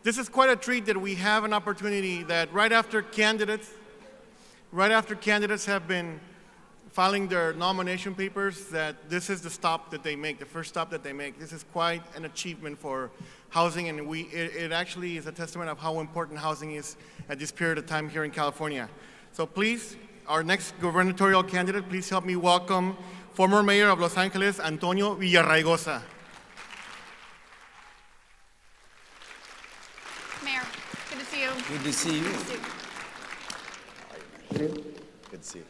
This is quite a treat that we have an opportunity that right after candidates have been filing their nomination papers, that this is the stop that they make, the first stop that they make. This is quite an achievement for housing, and it actually is a testament of how important housing is at this period of time here in California. So please, our next gubernatorial candidate, please help me welcome former mayor of Los Angeles, Antonio Villaraigosa. Mayor, good to see you. Good to see you. Good to see you. Good to see you.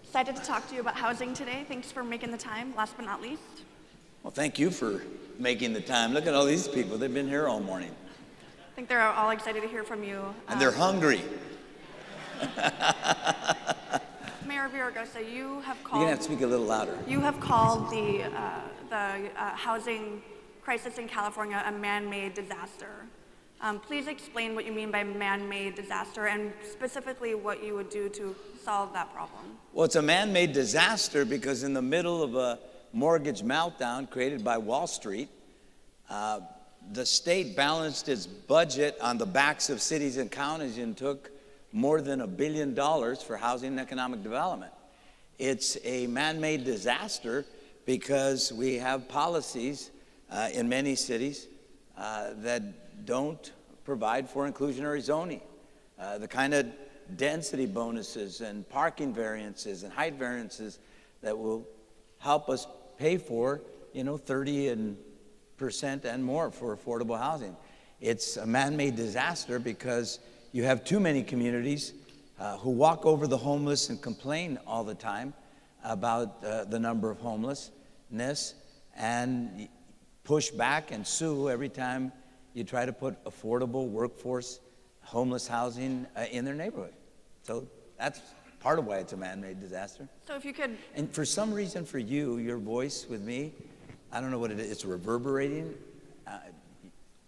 Excited to talk to you about housing today. Thanks for making the time, last but not least. Well, thank you for making the time. Look at all these people. They've been here all morning. I think they're all excited to hear from you. And they're hungry. Mayor Villaraigosa, you have You're called... going to have to speak a little louder. You have called the housing crisis in California a man-made disaster. Please explain what you mean by man-made disaster and specifically what you would do to solve that problem. Well, it's a man-made disaster because in the middle of a mortgage meltdown created by Wall Street, the state balanced its budget on the backs of cities and counties and took more than $1 billion for housing and economic development. It's a man-made disaster because we have policies in many cities that don't provide for inclusionary zoning. The kind of density bonuses and parking variances and height variances that will help us pay for, 30% and more for affordable housing. It's a man-made disaster because you have too many communities who walk over the homeless and complain all the time about the number of homelessness and push back and sue every time you try to put affordable workforce homeless housing in their neighborhood. So that's part of why it's a man-made disaster. So if you could... And for some reason for you, your voice with me, I don't know what it is, it's reverberating.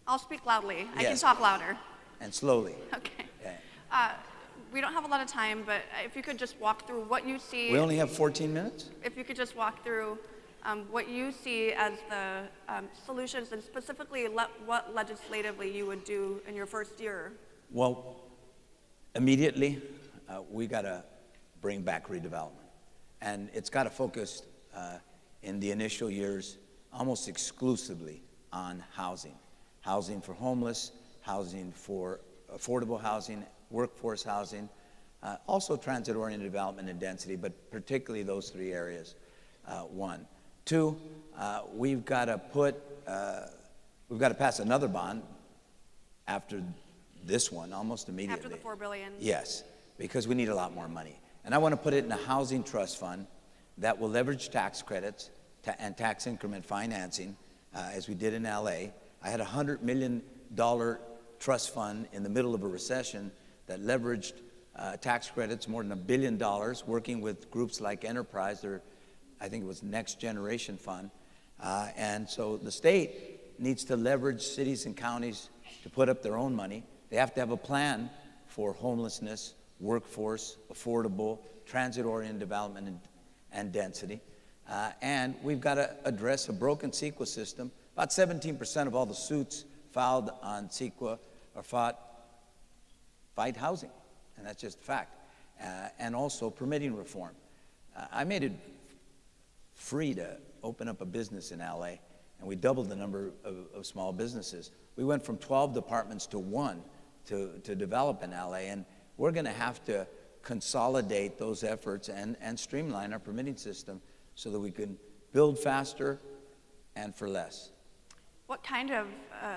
I'll speak loudly. I Yes. can talk louder. And slowly. Okay. Okay. We don't have a lot of time, but if you could just walk through what you see... We only have 14 minutes? If you could just walk through what you see as the solutions and specifically what legislatively you would do in your first year. Well, immediately, we got to bring back redevelopment. And it's got to focus in the initial years almost exclusively on housing. Housing for homeless, housing for affordable housing, workforce housing, also transit-oriented development and density, but particularly those three areas, one. Two, we've got to pass another bond after this one, almost immediately. After the $4 billion? Yes, because we need a lot more money. And I want to put it in a housing trust fund that will leverage tax credits and tax increment financing, as we did in LA. I had a $100 million trust fund in the middle of a recession that leveraged tax credits, more than $1 billion, working with groups like Enterprise, or I think it was Next Generation Fund. And so the state needs to leverage cities and counties to put up their own money. They have to have a plan for homelessness, workforce, affordable, transit-oriented development and density. And we've got to address a broken CEQA system. About 17% of all the suits filed on CEQA are fight housing, and that's just a fact. And also permitting reform. I made it free to open up a business in LA, and we doubled the number of small businesses. We went from 12 departments to 1 to develop in LA, and we're going to have to consolidate those efforts and streamline our permitting system so that we can build faster and for less. What kind of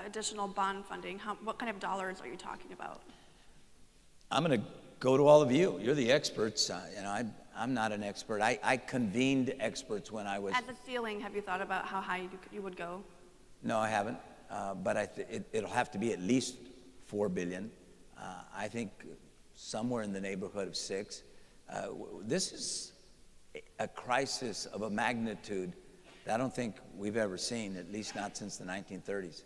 additional bond funding, what kind of dollars are you talking about? I'm going to go to all of you. You're the experts. I'm not an expert. I convened experts when I was... At the ceiling, have you thought about how high you would go? No, I haven't. But it'll have to be at least $4 billion. I think somewhere in the neighborhood of 6. This is a crisis of a magnitude that I don't think we've ever seen, at least not since the 1930s.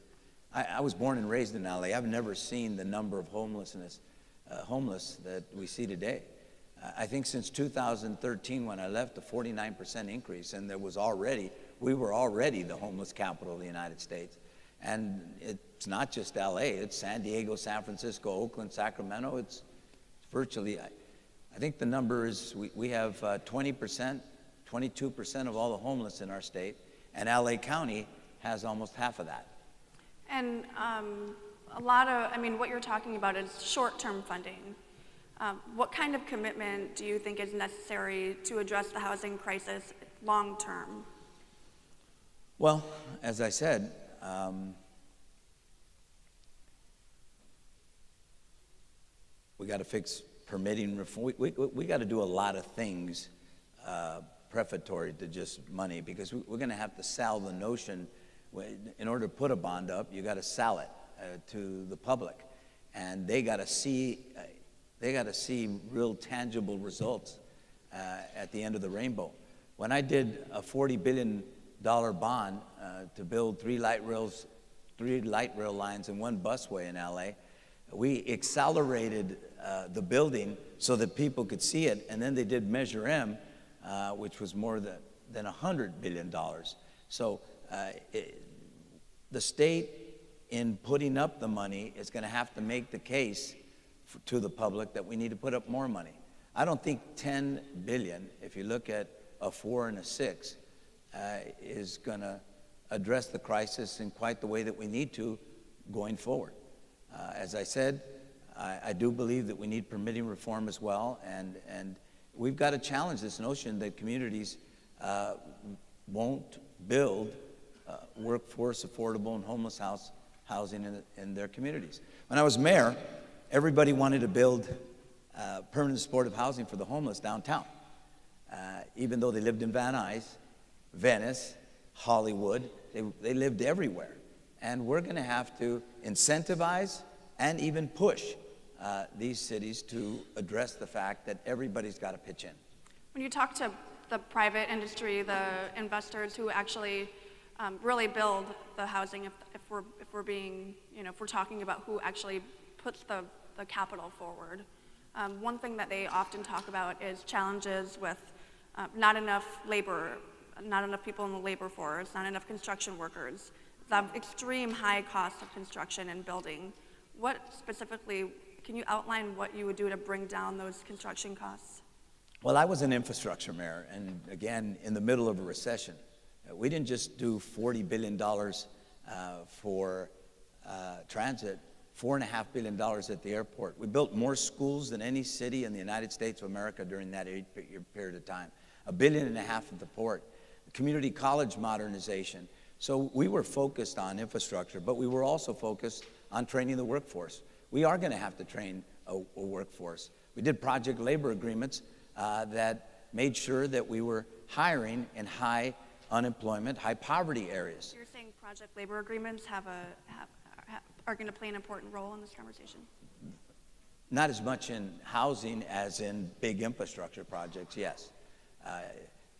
I was born and raised in LA. I've never seen the number of homeless that we see today. I think since 2013, when I left, a 49% increase, and we were already the homeless capital of the United States. And it's not just LA, it's San Diego, San Francisco, Oakland, Sacramento. It's virtually, I think the number is, we have 20%, 22% of all the homeless in our state, and LA County has almost half of that. And a lot of, I mean, what you're talking about is short-term funding. What kind of commitment do you think is necessary to address the housing crisis long-term? Well, as I said, we got to fix permitting reform. We got to do a lot of things prefatory to just money, because we're going to have to sell the notion. In order to put a bond up, you got to sell it to the public, and they got to see real tangible results at the end of the rainbow. When I did a $40 billion bond to build three light rail lines and one busway in LA, we accelerated the building so that people could see it, and then they did Measure M, which was more than $100 billion. So the state, in putting up the money, is going to have to make the case to the public that we need to put up more money. I don't think $10 billion, if you look at a 4 and a 6, is going to address the crisis in quite the way that we need to going forward. As I said, I do believe that we need permitting reform as well, and we've got to challenge this notion that communities won't build workforce, affordable, and homeless housing in their communities. When I was mayor, everybody wanted to build permanent supportive housing for the homeless downtown, even though they lived in Van Nuys, Venice, Hollywood. They lived everywhere. And we're going to have to incentivize and even push these cities to address the fact that everybody's got to pitch in. When you talk to the private industry, the investors who actually really build the housing, if we're being, if we're talking about who actually puts the capital forward, one thing that they often talk about is challenges with not enough labor, not enough people in the labor force, not enough construction workers, the extreme high cost of construction and building. What specifically, can you outline what you would do to bring down those construction costs? Well, I was an infrastructure mayor, and again, in the middle of a recession. We didn't just do $40 billion for transit, $4.5 billion at the airport. We built more schools than any city in the United States of America during that 8-year period of time. $1.5 billion at the port. Community college modernization. So we were focused on infrastructure, but we were also focused on training the workforce. We are going to have to train a workforce. We did project labor agreements that made sure that we were hiring in high unemployment, high poverty areas. You're saying project labor agreements are going to play an important role in this conversation? Not as much in housing as in big infrastructure projects, yes.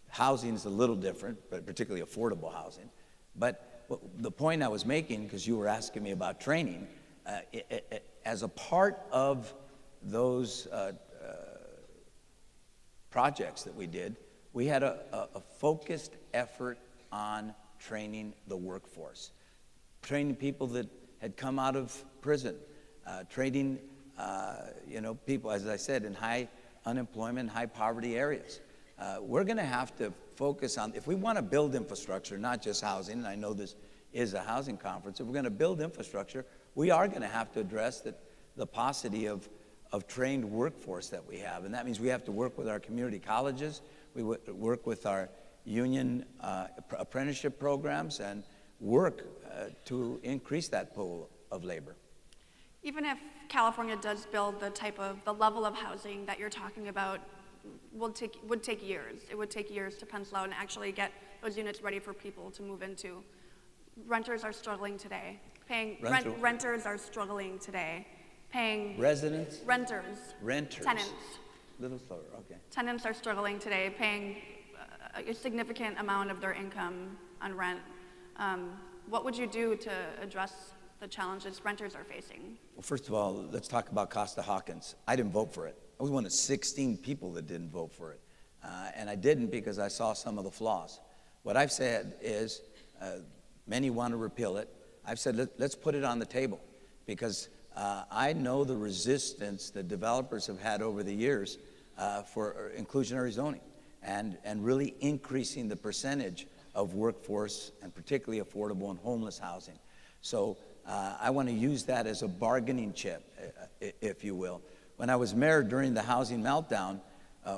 Housing is a little different, but particularly affordable housing. But the point I was making, because you were asking me about training, as a part of those projects that we did, we had a focused effort on training the workforce, training people that had come out of prison, training people, as I said, in high unemployment, high poverty areas. We're going to have to focus on, if we want to build infrastructure, not just housing, and I know this is a housing conference, if we're going to build infrastructure, we are going to have to address the paucity of trained workforce that we have. And that means we have to work with our community colleges, we work with our union apprenticeship programs, and work to increase that pool of labor. Even if California does build the level of housing that you're talking about, would take years. It would take years to pencil out and actually get those units ready for people to move into. Renters are struggling today. Renters are struggling today. Residents? Renters. Tenants. Little slower, okay. Tenants are struggling today, paying a significant amount of their income on rent. What would you do to address the challenges renters are facing? Well, first of all, let's talk about Costa-Hawkins. I didn't vote for it. I was one of 16 people that didn't vote for it. And I didn't because I saw some of the flaws. What I've said is many want to repeal it. I've said, let's put it on the table, because I know the resistance that developers have had over the years for inclusionary zoning and really increasing the percentage of workforce and particularly affordable and homeless housing. So I want to use that as a bargaining chip, if you will. When I was mayor during the housing meltdown,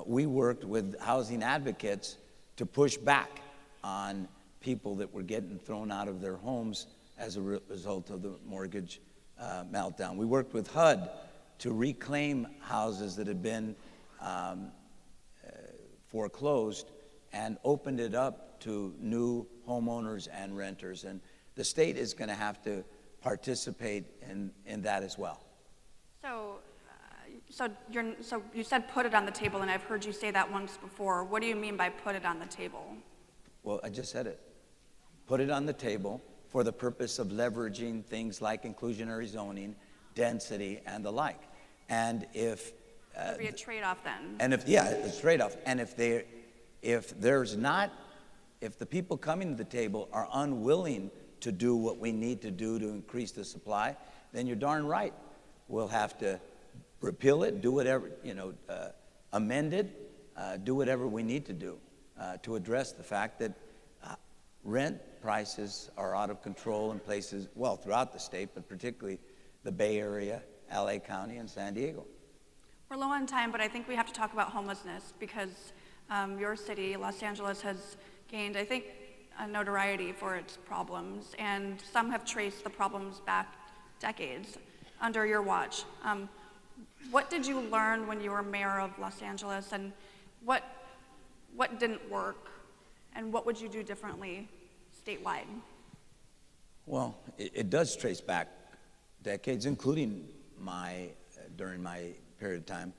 we worked with housing advocates to push back on people that were getting thrown out of their homes as a result of the mortgage meltdown. We worked with HUD to reclaim houses that had been foreclosed and opened it up to new homeowners and renters. And the state is going to have to participate in that as well. So you said put it on the table, and I've heard you say that once before. What do you mean by put it on the table? Well, I just said it. Put it on the table for the purpose of leveraging things like inclusionary zoning, density, and the like. And if There'd be a trade-off then. and if it's a trade-off. And if the people coming to the table are unwilling to do what we need to do to increase the supply, then you're darn right. We'll have to repeal it, do whatever, amend it, do whatever we need to do to address the fact that rent prices are out of control in places, well, throughout the state, but particularly the Bay Area, LA County, and San Diego. We're low on time, but I think we have to talk about homelessness because your city, Los Angeles, has gained, I think, a notoriety for its problems, and some have traced the problems back decades under your watch. What did you learn when you were mayor of Los Angeles, and what didn't work, and what would you do differently statewide? Well, it does trace back decades, including during my period of time.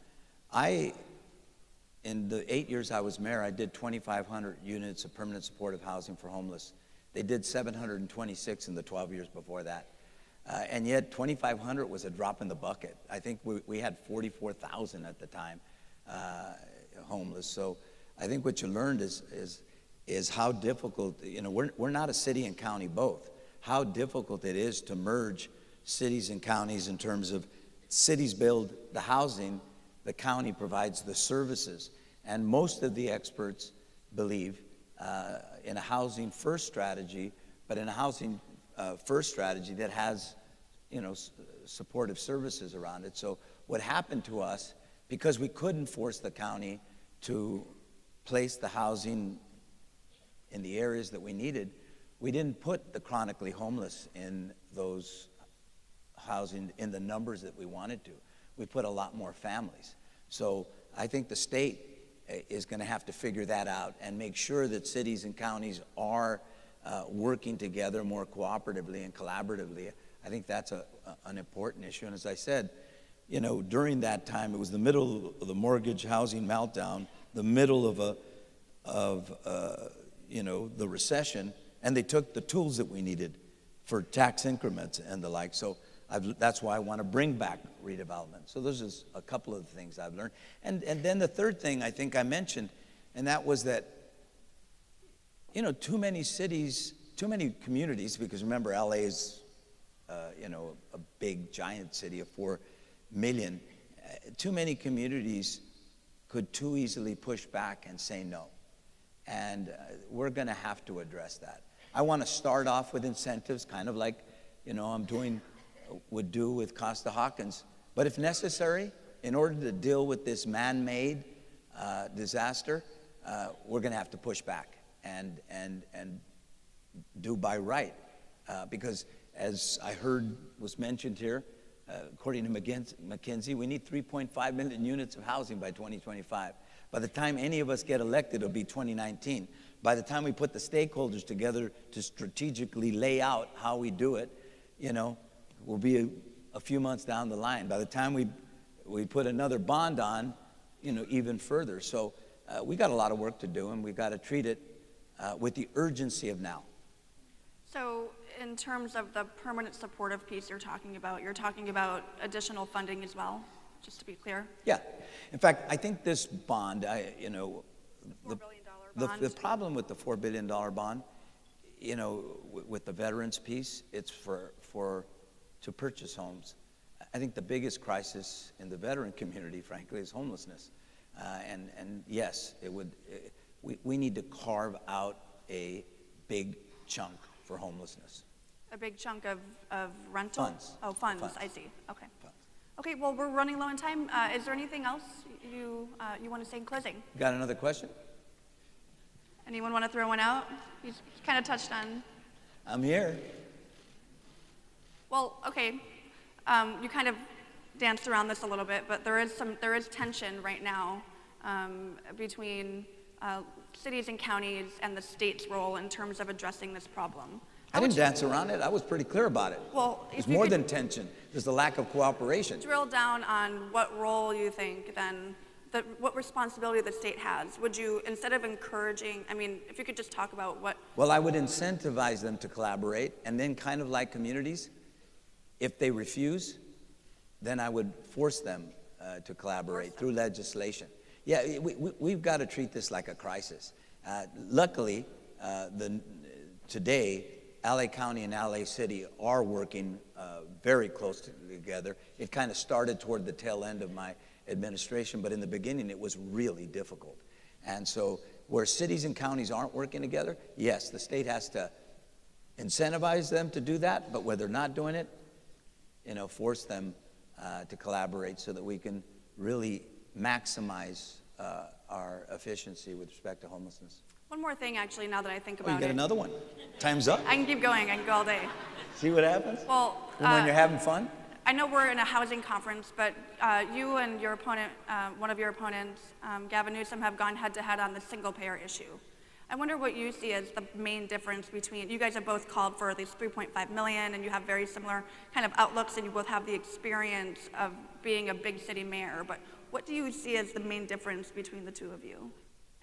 In the 8 years I was mayor, I did 2,500 units of permanent supportive housing for homeless. They did 726 in the 12 years before that. And yet 2,500 was a drop in the bucket. I think we had 44,000 at the time homeless. So I think what you learned is how difficult, we're not a city and county both, how difficult it is to merge cities and counties in terms of cities build the housing, the county provides the services. And most of the experts believe in a housing first strategy, but in a housing first strategy that has, supportive services around it. So what happened to us, because we couldn't force the county to place the housing in the areas that we needed, we didn't put the chronically homeless in those housing in the numbers that we wanted to. We put a lot more families. So I think the state is going to have to figure that out and make sure that cities and counties are working together more cooperatively and collaboratively. I think that's an important issue. And as I said, during that time, it was the middle of the mortgage housing meltdown, the middle of the recession, and they took the tools that we needed for tax increments and the like. So that's why I want to bring back redevelopment. So those are a couple of the things I've learned. And then the third thing I think I mentioned, and that was that, too many cities, too many communities, because remember LA is, a big giant city of 4 million. Too many communities could too easily push back and say no. And we're going to have to address that. I want to start off with incentives, kind of like, would do with Costa Hawkins. But if necessary, in order to deal with this man-made disaster, we're going to have to push back and do by right. Because as I heard was mentioned here, according to McKinsey, we need 3.5 million units of housing by 2025. By the time any of us get elected, it'll be 2019. By the time we put the stakeholders together to strategically lay out how we do it, we'll be a few months down the line. By the time we put another bond on, even further. So we got a lot of work to do, and we've got to treat it with the urgency of now. So in terms of the permanent supportive piece you're talking about additional funding as well, just to be clear? Yeah. In fact, I think this bond, $4 billion bond? the problem with the $4 billion bond you know, with the veterans piece, it's to purchase homes. I think the biggest crisis in the veteran community, frankly, is homelessness. And yes, we need to carve out a big chunk for homelessness. A big chunk of rental? Funds. Oh, funds. I see. Okay. Okay, well, we're running low on time. Is there anything else you want to say in closing? Got another question? Anyone want to throw one out? You kind of touched on. I'm here. Well, okay. You kind of danced around this a little bit, but there is tension right now between cities and counties and the state's role in terms of addressing this problem. I didn't dance around it. I was pretty clear about it. Well, there's more than tension. There's the lack of cooperation. Drill down on what role you think then, what responsibility the state has. Would you, instead of encouraging, I mean, if you could just talk about what... Well, I would incentivize them to collaborate, and then kind of like communities, if they refuse, then I would force them to collaborate through legislation. Yeah, we've got to treat this like a crisis. Luckily, today, LA County and LA City are working very close together. It kind of started toward the tail end of my administration, but in the beginning, it was really difficult. And so where cities and counties aren't working together, yes, the state has to incentivize them to do that, but where they're not doing it, you know, force them to collaborate so that we can really maximize our efficiency with respect to homelessness. One more thing, actually, now that I think about Oh, you get it. another one. Time's up. I can keep going. I can go all day. See what happens? Well, when you're having fun? I know we're in a housing conference, but you and your opponent, one of your opponents, Gavin Newsom, have gone head-to-head on the single-payer issue. I wonder what you see as the main difference between, you guys have both called for at least 3.5 million, and you have very similar kind of outlooks, and you both have the experience of being a big city mayor, but what do you see as the main difference between the two of you,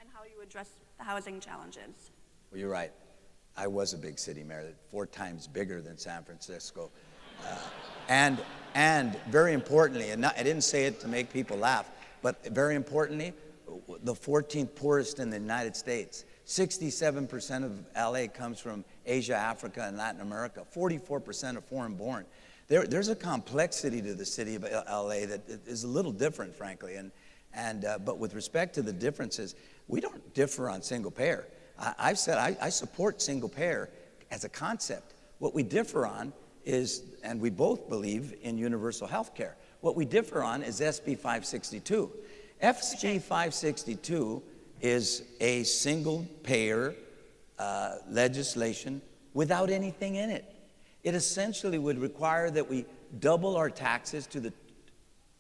and how you address the housing challenges? Well, you're right. I was a big city mayor, 4 times bigger than San Francisco. And very importantly, and I didn't say it to make people laugh, but very importantly, the 14th poorest in the United States. 67% of LA comes from Asia, Africa, and Latin America. 44% are foreign born. There's a complexity to the city of LA that is a little different, frankly. But with respect to the differences, we don't differ on single payer. I've said I support single payer as a concept. What we differ on is, and we both believe in universal health care. What we differ on is SB 562. SB 562 is a single payer legislation without anything in it. It essentially would require that we double our taxes to the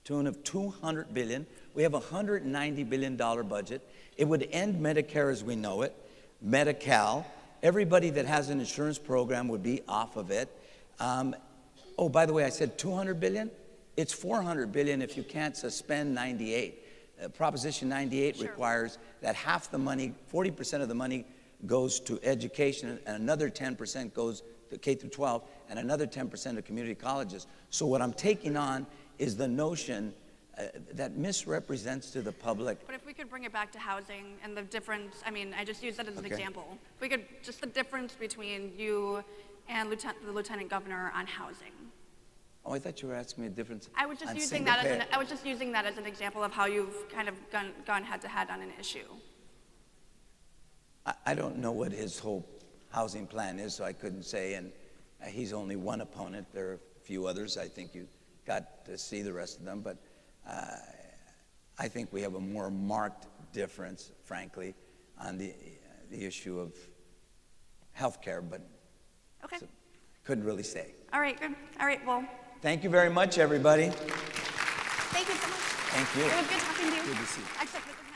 tune of $200 billion. We have a $190 billion budget. It would end Medicare as we know it, Medi-Cal. Everybody that has an insurance program would be off of it. Oh, by the way, I said $200 billion. It's $400 billion if you can't suspend 98. Proposition 98 requires that half the money, 40% of the money goes to education, and another 10% goes to K through 12, and another 10% to community colleges. So what I'm taking on is the notion that misrepresents to the public. But if we could bring it back to housing and the difference, I mean, I just used that as an example. If we could, just the difference between you and the Lieutenant Governor on housing. Oh, I thought you were asking me a difference. I was just using that as an example of how you've kind of gone head to head on an issue. I don't know what his whole housing plan is, so I couldn't say, and he's only one opponent. There are a few others. I think you got to see the rest of them, but I think we have a more marked difference, frankly, on the issue of health care, but okay. So, couldn't really say. All right, good. All right, well. Thank you very much, everybody. Thank you so much. Thank you. It was good talking to you. Good to see you. Accept it.